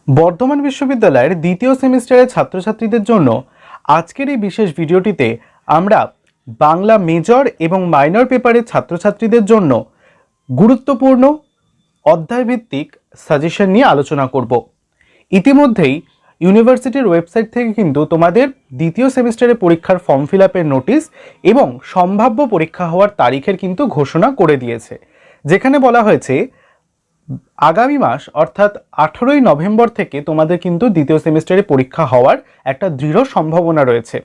বর্ধমান বিশ্ববিদ্যালয়ের দ্বিতীয় সেমিস্টারের ছাত্রছাত্রীদের জন্য আজকের এই বিশেষ ভিডিওটিতে আমরা বাংলা মেজর এবং মাইনর পেপারের ছাত্রছাত্রীদের জন্য গুরুত্বপূর্ণ অধ্যায়ভিত্তিক সাজেশন নিয়ে আলোচনা করব। ইতিমধ্যেই ইউনিভার্সিটির ওয়েবসাইট থেকে কিন্তু তোমাদের দ্বিতীয় সেমিস্টারের পরীক্ষার ফর্ম ফিল আপের নোটিশ এবং সম্ভাব্য পরীক্ষা হওয়ার তারিখের কিন্তু ঘোষণা করে দিয়েছে, যেখানে বলা হয়েছে আগামী মাস অর্থাৎ 18ই নভেম্বর থেকে তোমাদের কিন্তু দ্বিতীয় সেমিস্টারে পরীক্ষা হওয়ার একটা দৃঢ় সম্ভাবনা রয়েছে।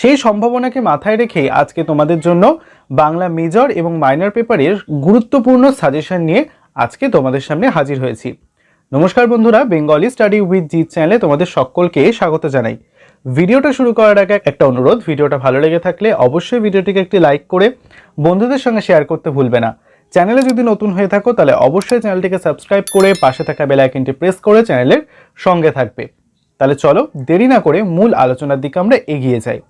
সেই সম্ভাবনাকে মাথায় রেখেই আজকে তোমাদের জন্য বাংলা মেজর এবং মাইনর পেপারের গুরুত্বপূর্ণ সাজেশন নিয়ে আজকে তোমাদের সামনে হাজির হয়েছি। নমস্কার বন্ধুরা, বেঙ্গলি স্টাডি উইথ জিৎ চ্যানেলে তোমাদের সকলকে স্বাগত জানাই। ভিডিওটা শুরু করার আগে একটা অনুরোধ, ভিডিওটা ভালো লেগে থাকলে অবশ্যই ভিডিওটিকে একটি লাইক করে বন্ধুদের সঙ্গে শেয়ার করতে ভুলবে না। চ্যানেলে যদি নতুন হয়ে থাকো তাহলে অবশ্যই চ্যানেলটিকে সাবস্ক্রাইব করে পাশে থাকা বেল আইকনটি প্রেস করে চ্যানেলের সঙ্গে থাকবে। তাহলে চলো দেরি না করে মূল আলোচনার দিকে আমরা এগিয়ে যাই।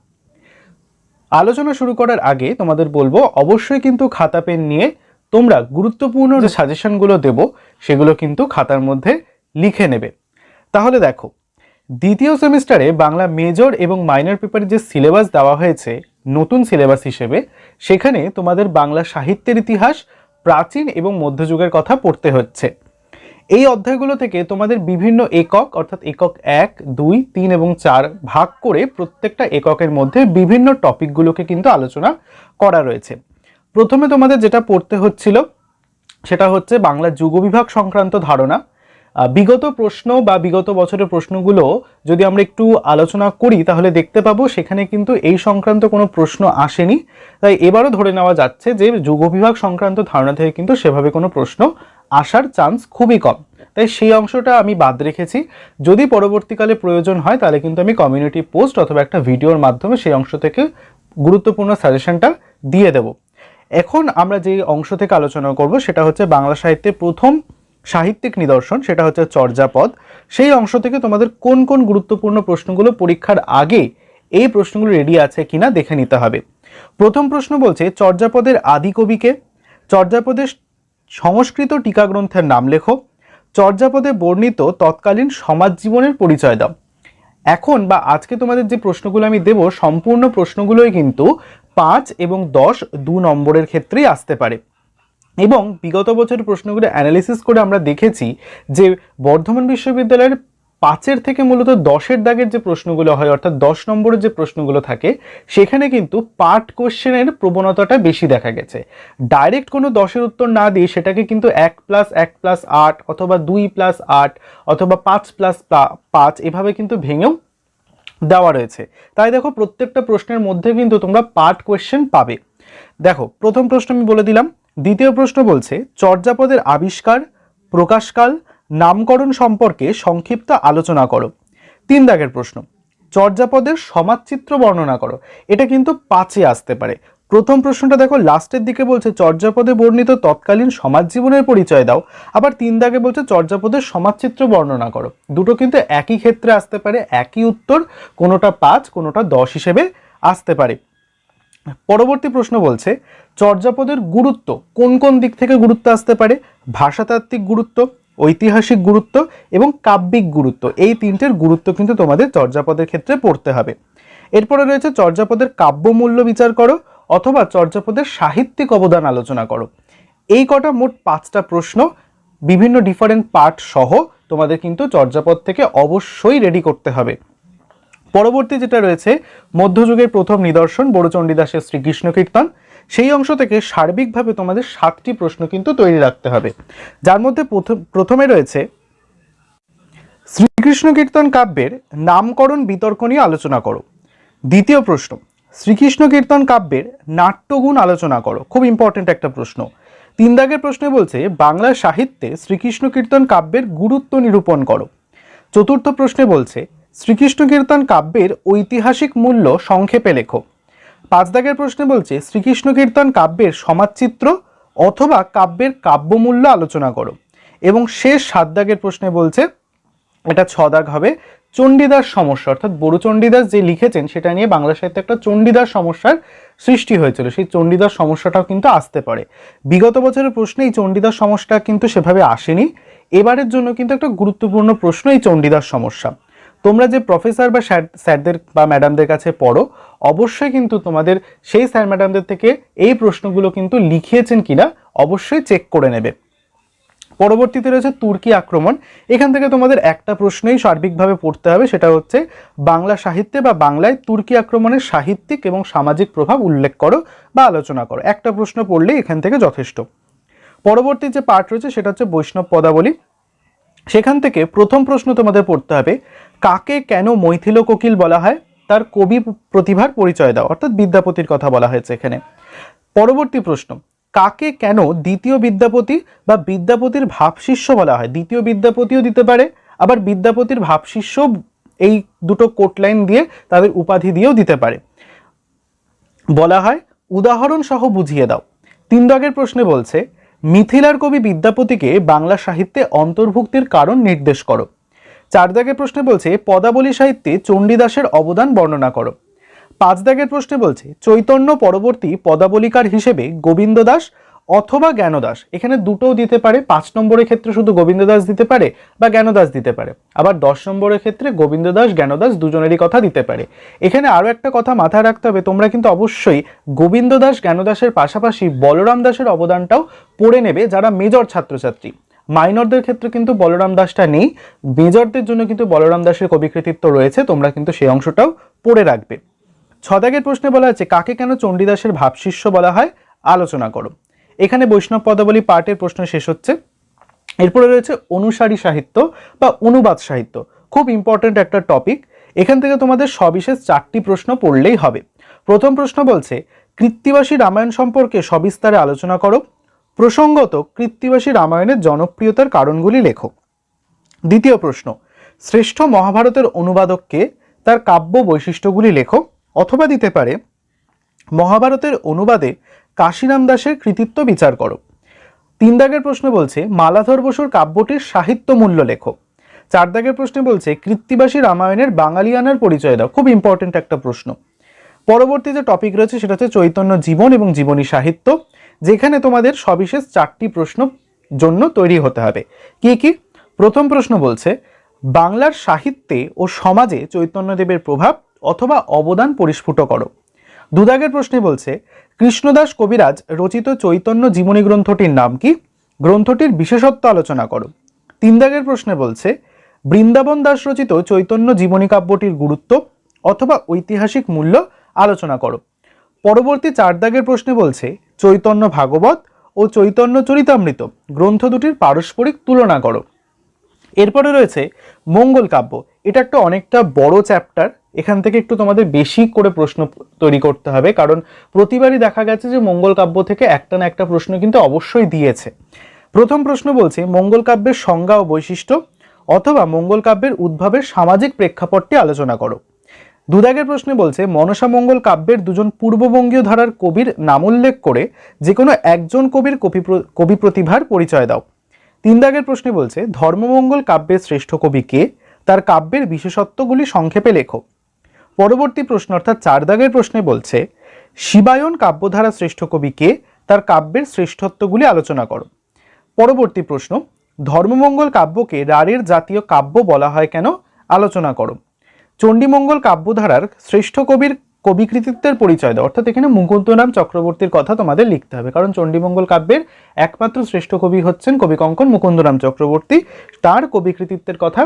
আলোচনা শুরু করার আগে তোমাদের বলবো অবশ্যই কিন্তু খাতা পেন নিয়ে তোমরা গুরুত্বপূর্ণ যে সাজেশনগুলো দেব সেগুলো কিন্তু খাতার মধ্যে লিখে নেবে। তাহলে দেখো, দ্বিতীয় সেমিস্টারে বাংলা মেজর এবং মাইনর পেপারে যে সিলেবাস দেওয়া হয়েছে নতুন সিলেবাস হিসেবে, সেখানে তোমাদের বাংলা সাহিত্যের ইতিহাস, প্রাচীন এবং মধ্যযুগের কথা পড়তে হচ্ছে। এই অধ্যায়গুলো থেকে তোমাদের বিভিন্ন একক অর্থাৎ একক 1, 2, 3 এবং 4 ভাগ করে প্রত্যেকটা এককের মধ্যে বিভিন্ন টপিকগুলোকে কিন্তু আলোচনা করা রয়েছে। প্রথমে তোমাদের যেটা পড়তে হচ্ছিল সেটা হচ্ছে বাংলা যুগবিভাগ সংক্রান্ত ধারণা। বিগত প্রশ্ন বা বিগত বছরের প্রশ্নগুলো যদি আমরা একটু আলোচনা করি তাহলে দেখতে পাবো সেখানে কিন্তু এই সংক্রান্ত কোনো প্রশ্ন আসেনি। তাই এবারও ধরে নেওয়া যাচ্ছে যে যুগবিভাগ সংক্রান্ত ধারণা থেকে কিন্তু সেভাবে কোনো প্রশ্ন আসার চান্স খুবই কম। তাই সেই অংশটা আমি বাদ রেখেছি। যদি পরবর্তীকালে প্রয়োজন হয় তাহলে কিন্তু আমি কমিউনিটি পোস্ট অথবা একটা ভিডিওর মাধ্যমে সেই অংশ থেকে গুরুত্বপূর্ণ সাজেশনটা দিয়ে দেব। এখন আমরা যে অংশ থেকে আলোচনা করব সেটা হচ্ছে বাংলা সাহিত্যে প্রথম সাহিত্যিক নিদর্শন, সেটা হচ্ছে চর্যাপদ। সেই অংশ থেকে তোমাদের কোন কোন গুরুত্বপূর্ণ প্রশ্নগুলো পরীক্ষার আগে এই প্রশ্নগুলো রেডি আছে কিনা দেখে নিতে হবে। প্রথম প্রশ্ন বলছে চর্যাপদের আদি কবিকে, চর্যাপদের সংস্কৃত টিকা গ্রন্থের নাম লেখো, চর্যাপদে বর্ণিত তৎকালীন সমাজ জীবনের পরিচয় দাও। এখন বা আজকে তোমাদের যে প্রশ্নগুলো আমি দেব সম্পূর্ণ প্রশ্নগুলোই কিন্তু 5 এবং 10 2 নম্বরের ক্ষেত্রেই আসতে পারে। এবং বিগত বছরের প্রশ্নগুলো অ্যানালিসিস করে আমরা দেখেছি যে বর্ধমান বিশ্ববিদ্যালয়ের 5 থেকে মূলত 10 দাগের যে প্রশ্নগুলো হয় অর্থাৎ 10 নম্বরের যে প্রশ্নগুলো থাকে সেখানে কিন্তু পার্ট কোশ্চেনের প্রবণতাটা বেশি দেখা গেছে। ডাইরেক্ট কোনো 10 উত্তর না দিয়ে সেটাকে কিন্তু 1+1+8 অথবা 2+8 অথবা 5+5 এভাবে কিন্তু ভেঙেও দেওয়া রয়েছে। তাই দেখো প্রত্যেকটা প্রশ্নের মধ্যে কিন্তু তোমরা পার্ট কোশ্চেন পাবে। দেখো প্রথম প্রশ্ন আমি বলে দিলাম। দ্বিতীয় প্রশ্ন বলছে চর্যাপদের আবিষ্কার, প্রকাশকাল, নামকরণ সম্পর্কে সংক্ষিপ্ত আলোচনা করো। 3 দাগের প্রশ্ন চর্যাপদের সমাজচিত্র বর্ণনা করো। এটা কিন্তু 5-এ আসতে পারে। প্রথম প্রশ্নটা দেখো লাস্টের দিকে বলছে চর্যাপদে বর্ণিত তৎকালীন সমাজ জীবনের পরিচয় দাও, আবার 3 দাগে বলছে চর্যাপদের সমাজচিত্র বর্ণনা করো। দুটো কিন্তু একই ক্ষেত্রে আসতে পারে, একই উত্তর, কোনোটা 5 কোনোটা 10 হিসেবে আসতে পারে। পরবর্তী প্রশ্ন বলছে চর্যাপদের গুরুত্ব কোন কোন দিক থেকে গুরুত্ব আসতে পারে। ভাষাতাত্ত্বিক গুরুত্ব, ঐতিহাসিক গুরুত্ব এবং কাব্যিক গুরুত্ব, এই 3টের গুরুত্ব কিন্তু তোমাদের চর্যাপদের ক্ষেত্রে পড়তে হবে। এরপরে রয়েছে চর্যাপদের কাব্যমূল্য বিচার করো অথবা চর্যাপদের সাহিত্যিক অবদান আলোচনা করো। এই কটা মোট 5টা প্রশ্ন বিভিন্ন ডিফারেন্ট পার্ট সহ তোমাদের কিন্তু চর্যাপদ থেকে অবশ্যই রেডি করতে হবে। পরবর্তী যেটা রয়েছে মধ্যযুগের প্রথম নিদর্শন বড়চণ্ডীদাসের শ্রীকৃষ্ণ কীর্তন, সেই অংশ থেকে সার্বিকভাবে তোমাদের 7টি প্রশ্ন কিন্তু তৈরি রাখতে হবে, যার মধ্যে প্রথমে রয়েছে শ্রীকৃষ্ণ কীর্তন কাব্যের নামকরণ বিতর্ক নিয়ে আলোচনা করো। দ্বিতীয় প্রশ্ন শ্রীকৃষ্ণ কীর্তন কাব্যের নাট্যগুণ আলোচনা করো। খুব ইম্পর্টেন্ট একটা প্রশ্ন। 3 দাগের প্রশ্নে বলছে বাংলা সাহিত্যে শ্রীকৃষ্ণ কীর্তন কাব্যের গুরুত্ব নিরূপণ করো। চতুর্থ প্রশ্নে বলছে শ্রীকৃষ্ণ কীর্তন কাব্যের ঐতিহাসিক মূল্য সংক্ষেপে লেখো। 5 দাগের প্রশ্নে বলছে শ্রীকৃষ্ণ কীর্তন কাব্যের সমাজচিত্র অথবা কাব্যের কাব্যমূল্য আলোচনা করো। এবং শেষ 7 দাগের প্রশ্নে বলছে, এটা 6 দাগ হবে, চণ্ডীদাস সমস্যা অর্থাৎ বড়চণ্ডীদাস যে লিখেছেন সেটা নিয়ে বাংলা সাহিত্যে একটা চণ্ডীদাস সমস্যার সৃষ্টি হয়েছিল, সেই চণ্ডীদাস সমস্যাটাও কিন্তু আসতে পারে। বিগত বছরের প্রশ্নে এই চণ্ডীদাস সমস্যা কিন্তু সেভাবে আসেনি। এবারের জন্য কিন্তু একটা গুরুত্বপূর্ণ প্রশ্ন এই চণ্ডীদাস সমস্যা। তোমরা যে প্রফেসর বা স্যারদের বা ম্যাডামদের কাছে পড়ো, অবশ্যই কিন্তু তোমাদের সেই স্যার ম্যাডামদের থেকে এই প্রশ্নগুলো কিন্তু লিখিয়েছেন কিনা অবশ্যই চেক করে নেবে। পরবর্তীতে রয়েছে তুর্কি আক্রমণ। এখান থেকে তোমাদের একটা প্রশ্নই সার্বিকভাবে পড়তে হবে, সেটা হচ্ছে বাংলা সাহিত্যে বা বাংলায় তুর্কি আক্রমণের সাহিত্যিক এবং সামাজিক প্রভাব উল্লেখ করো বা আলোচনা করো। একটা প্রশ্ন পড়লেই এখান থেকে যথেষ্ট। পরবর্তী যে পার্ট রয়েছে সেটা হচ্ছে বৈষ্ণব পদাবলী। সেখান থেকে প্রথম প্রশ্ন তোমাদের পড়তে হবে, কাকে কেন মৈথিল কোকিল বলা হয়, তার কবি প্রতিভার পরিচয় দাও, অর্থাৎ বিদ্যাপতির কথা বলা হয়েছে এখানে। পরবর্তী প্রশ্ন, কাকে কেন দ্বিতীয় বিদ্যাপতি বা বিদ্যাপতির ভাবশিষ্য বলা হয়। দ্বিতীয় বিদ্যাপতিও দিতে পারে, আবার বিদ্যাপতির ভাবশিষ্য, এই দুটো কোট লাইন দিয়ে তাদের উপাধি দিয়েও দিতে পারে। বলা হয় উদাহরণ সহ বুঝিয়ে দাও। 3 দাগের প্রশ্নে বলছে মিথিলার কবি বিদ্যাপতিকে বাংলা সাহিত্যে অন্তর্ভুক্তির কারণ নির্দেশ করো। 4 দাগের প্রশ্নে বলছে পদাবলী সাহিত্যে চণ্ডীদাসের অবদান বর্ণনা করো। 5 দাগের প্রশ্নে বলছে চৈতন্য পরবর্তী পদাবলিকার হিসেবে গোবিন্দ দাস অথবা জ্ঞানদাস। এখানে দুটোও দিতে পারে, 5 নম্বরের ক্ষেত্রে শুধু গোবিন্দ দাস দিতে পারে বা জ্ঞানদাস দিতে পারে, আবার 10 নম্বরের ক্ষেত্রে গোবিন্দ দাস জ্ঞানদাস দুজনেরই কথা দিতে পারে। এখানে আরো একটা কথা মাথায় রাখতে হবে, তোমরা কিন্তু অবশ্যই গোবিন্দ দাস জ্ঞানদাসের পাশাপাশি বলরাম দাসের অবদানটাও পড়ে নেবে যারা মেজর ছাত্রছাত্রী। মাইনরদের ক্ষেত্রে কিন্তু বলরাম দাসটা নেই, মেজরদের জন্য কিন্তু বলরাম দাসের কবি কৃতিত্ব রয়েছে, তোমরা কিন্তু সেই অংশটাও পড়ে রাখবে। 6 দাগের প্রশ্নে বলা আছে কাকে কেন চণ্ডীদাসের ভাবশিষ্য বলা হয়, আলোচনা করো। এখানে বৈষ্ণব পদাবলী পার্টের প্রশ্ন শেষ হচ্ছে। এরপরে রয়েছে অনুসারী সাহিত্য বা অনুবাদ সাহিত্য, খুব ইম্পর্টেন্ট একটা টপিক। এখান থেকে তোমাদের সবিশেষ 4টি প্রশ্ন পড়লেই হবে। প্রথম প্রশ্ন বলছে কৃত্তিবাসী রামায়ণ সম্পর্কে সবিস্তারে আলোচনা করো। প্রসঙ্গত কৃত্তিবাসী রামায়ণের জনপ্রিয়তার কারণগুলি লেখো। দ্বিতীয় প্রশ্ন, শ্রেষ্ঠ মহাভারতের অনুবাদককে, তার কাব্য বৈশিষ্ট্যগুলি লেখো। অথবা দিতে পারে মহাভারতের অনুবাদে কাশীরাম দাসের কৃতিত্ব বিচার করো। 3 দাগের প্রশ্ন বলছে মালাধর বসুর কাব্যটির সাহিত্য মূল্য লেখো। 4 দাগের প্রশ্নে বলছে কৃত্তিবাসী রামায়ণের বাঙালিয়ানার পরিচয় দাও, খুব ইম্পর্টেন্ট একটা প্রশ্ন। পরবর্তী যে টপিক রয়েছে সেটা হচ্ছে চৈতন্য জীবন এবং জীবনী সাহিত্য, যেখানে তোমাদের সবিশেষ 4টি প্রশ্ন জন্য তৈরি হতে হবে। কি কি? প্রথম প্রশ্ন বলছে বাংলার সাহিত্যে ও সমাজে চৈতন্যদেবের প্রভাব অথবা অবদান পরিস্ফুট করো। 2 দাগের প্রশ্নে বলছে কৃষ্ণদাস কবিরাজ রচিত চৈতন্য জীবনী গ্রন্থটির নাম কি, গ্রন্থটির বিশেষত্ব আলোচনা করো। 3 দাগের প্রশ্নে বলছে বৃন্দাবন দাস রচিত চৈতন্য জীবনী কাব্যটির গুরুত্ব অথবা ঐতিহাসিক মূল্য আলোচনা করো। পরবর্তী 4 দাগের প্রশ্নে বলছে চৈতন্য ভাগবত ও চৈতন্য চরিতামৃত গ্রন্থ দুটির পারস্পরিক তুলনা করো। এরপরে রয়েছে মঙ্গল কাব্য, এটা একটা অনেকটা বড় চ্যাপ্টার, এখান থেকে একটু তোমাদের বেশি করে প্রশ্ন তৈরি করতে হবে, কারণ প্রতিবারই দেখা গেছে যে মঙ্গল কাব্য থেকে একটা না একটা প্রশ্ন কিন্তু অবশ্যই দিয়েছে। প্রথম প্রশ্ন বলছে মঙ্গল কাব্যের সংজ্ঞা ও বৈশিষ্ট্য অথবা মঙ্গল কাব্যের উদ্ভবের সামাজিক প্রেক্ষাপটটি আলোচনা করো। 2 দাগের প্রশ্নে বলছে মনসা মঙ্গল কাব্যের দুজন পূর্ববঙ্গীয় ধারার কবির নাম উল্লেখ করে যে কোনো একজন কবির কবি প্রতিভার পরিচয় দাও। 3 দাগের প্রশ্নে বলছে ধর্মমঙ্গল কাব্যের শ্রেষ্ঠ কবি কে, তার কাব্যের বিশেষত্বগুলি সংক্ষেপে লেখো। পরবর্তী প্রশ্ন অর্থাৎ 4 দাগের প্রশ্নে বলছে শিবায়ন কাব্যধারা শ্রেষ্ঠ কবি কে, তার কাব্যের শ্রেষ্ঠত্বগুলি আলোচনা করো। পরবর্তী প্রশ্ন ধর্মমঙ্গল কাব্যকে রাঢ়ের জাতীয় কাব্য বলা হয় কেন, আলোচনা করো। চণ্ডীমঙ্গল কাব্যধারার শ্রেষ্ঠ কবির কবি কৃতিত্বের পরিচয় দাও, অর্থাৎ এখানে মুকুন্দরাম চক্রবর্তীর কথা তোমাদের লিখতে হবে, কারণ চণ্ডীমঙ্গল কাব্যের একমাত্র শ্রেষ্ঠ কবি হচ্ছেন কবিকঙ্কন মুকুন্দরাম চক্রবর্তী, তার কবি কৃতিত্বের কথা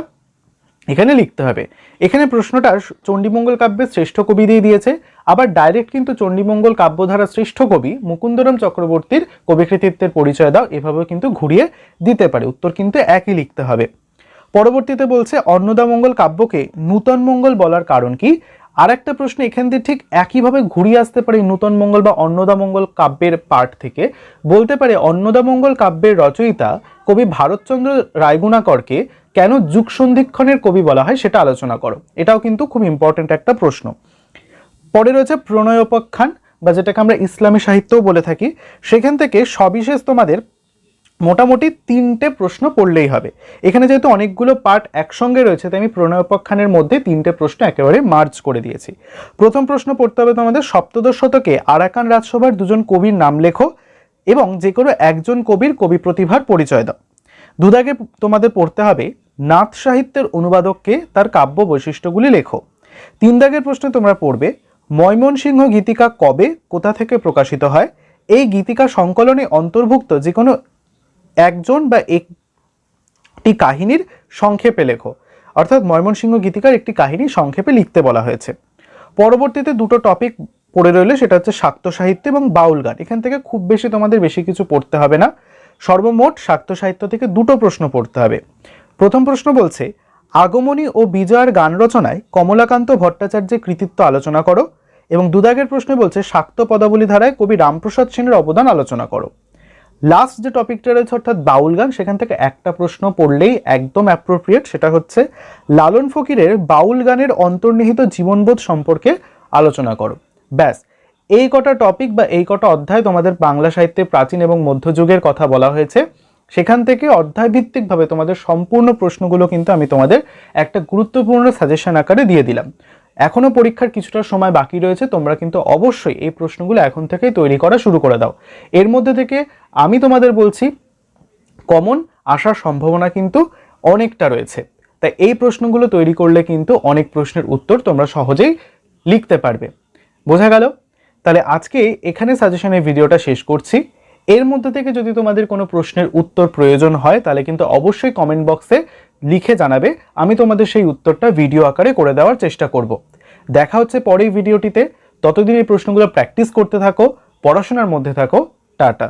এখানে লিখতে হবে। এখানে প্রশ্নটা চণ্ডীমঙ্গল কাব্যের শ্রেষ্ঠ কবি দিয়ে দিয়েছে, আবার ডাইরেক্ট কিন্তু চণ্ডীমঙ্গল কাব্যধারা শ্রেষ্ঠ কবি মুকুন্দরাম চক্রবর্তীর কবি কৃতিত্বের পরিচয় দাও, এভাবেও কিন্তু ঘুরিয়ে দিতে পারে, উত্তর কিন্তু একই লিখতে হবে। পরবর্তীতে বলছে অন্নদামঙ্গল কাব্যকে নূতন মঙ্গল বলার কারণ কি। আর একটা প্রশ্ন এখান থেকে ঠিক একইভাবে ঘুরিয়ে আসতে পারে নূতন মঙ্গল বা অন্নদামঙ্গল কাব্যের পার্ট থেকে, বলতে পারে অন্নদামঙ্গল কাব্যের রচয়িতা কবি ভারতচন্দ্র রায়গুণাকরকে কেন যুগ সন্ধিক্ষণের কবি বলা হয় সেটা আলোচনা করো। এটাও কিন্তু খুব ইম্পর্টেন্ট একটা প্রশ্ন। পরে রয়েছে প্রণয়োপাখ্যান বা যেটাকে আমরা ইসলামী সাহিত্যও বলে থাকি, সেখান থেকে সবিশেষ তোমাদের মোটামুটি 3টে প্রশ্ন পড়লেই হবে। এখানে যেহেতু অনেকগুলো পার্ট একসঙ্গে রয়েছে তাই আমি প্রণয়োপাখ্যানের মধ্যে 3টে প্রশ্ন একেবারে মার্জ করে দিয়েছি। প্রথম প্রশ্ন পড়তে হবে তোমাদের সপ্তদশ শতকে আরাকান রাজসভার দুজন কবির নাম লেখো এবং যে কোনো একজন কবির কবি প্রতিভার পরিচয় দাও। দুদাগে তোমাদের পড়তে হবে নাথ সাহিত্যের অনুবাদককে, তার কাব্য বৈশিষ্ট্যগুলি লেখো। 3 দাগের প্রশ্নে তোমরা পড়বে ময়মনসিংহ গীতিকা কবে কোথা থেকে প্রকাশিত হয়, এই গীতিকা সংকলনে অন্তর্ভুক্ত যে কোনো একজন বা একটি কাহিনীর সংক্ষেপে লেখো। অর্থাৎ ময়মনসিংহ গীতিকার একটি কাহিনী সংক্ষেপে লিখতে বলা হয়েছে। পরবর্তীতে দুটো টপিক পড়ে রইলে, সেটা হচ্ছে শাক্ত সাহিত্য এবং বাউল গান। এখান থেকে খুব বেশি তোমাদের বেশি কিছু পড়তে হবে না। সর্বমোট শাক্ত সাহিত্য থেকে দুটো প্রশ্ন পড়তে হবে। প্রথম প্রশ্ন বলছে আগমনী ও বিজয়ের গান রচনায় কমলাকান্ত ভট্টাচার্যের কৃতিত্ব আলোচনা করো, এবং 2 দাগের প্রশ্ন বলছে শাক্ত পদাবলী ধারায় কবি রামপ্রসাদ সেনের অবদান আলোচনা করো। লাস্ট যে টপিকটা রয়েছে অর্থাৎ বাউল গান, সেখান থেকে একটা প্রশ্ন পড়লেই একদম অ্যাপ্রোপ্রিয়েট, সেটা হচ্ছে লালন ফকিরের বাউল গানের অন্তর্নিহিত জীবনবোধ সম্পর্কে আলোচনা করো। ব্যাস, এই কটা টপিক বা এই কটা অধ্যায় তোমাদের বাংলা সাহিত্যে প্রাচীন এবং মধ্যযুগের কথা বলা হয়েছে। সেখান থেকে অধ্যায় ভিত্তিকভাবে তোমাদের সম্পূর্ণ প্রশ্নগুলো কিন্তু আমি তোমাদের একটা গুরুত্বপূর্ণ সাজেশন আকারে দিয়ে দিলাম। এখনো পরীক্ষার কিছুটা সময় বাকি রয়েছে, তোমরা কিন্তু অবশ্যই এই প্রশ্নগুলো এখন থেকেই তৈরি করা শুরু করে দাও। এর মধ্যে থেকে আমি তোমাদের বলছি কমন আসার সম্ভাবনা কিন্তু অনেকটা রয়েছে, তাই এই প্রশ্নগুলো তৈরি করলে কিন্তু অনেক প্রশ্নের উত্তর তোমরা সহজেই লিখতে পারবে। বোঝা গেল? তাহলে আজকে এখানে সাজেশনের ভিডিওটা শেষ করছি। এর মধ্যে থেকে যদি তোমাদের কোনো প্রশ্নের উত্তর প্রয়োজন হয় তাহলে কিন্তু অবশ্যই কমেন্ট বক্সে লিখে জানাবে, আমি তোমাদের সেই উত্তরটা ভিডিও আকারে করে দেওয়ার চেষ্টা করব। দেখা হচ্ছে পরের ভিডিওটিতে, ততদিন এই প্রশ্নগুলো প্র্যাকটিস করতে থাকো, পড়াশোনার মধ্যে থাকো। টাটা।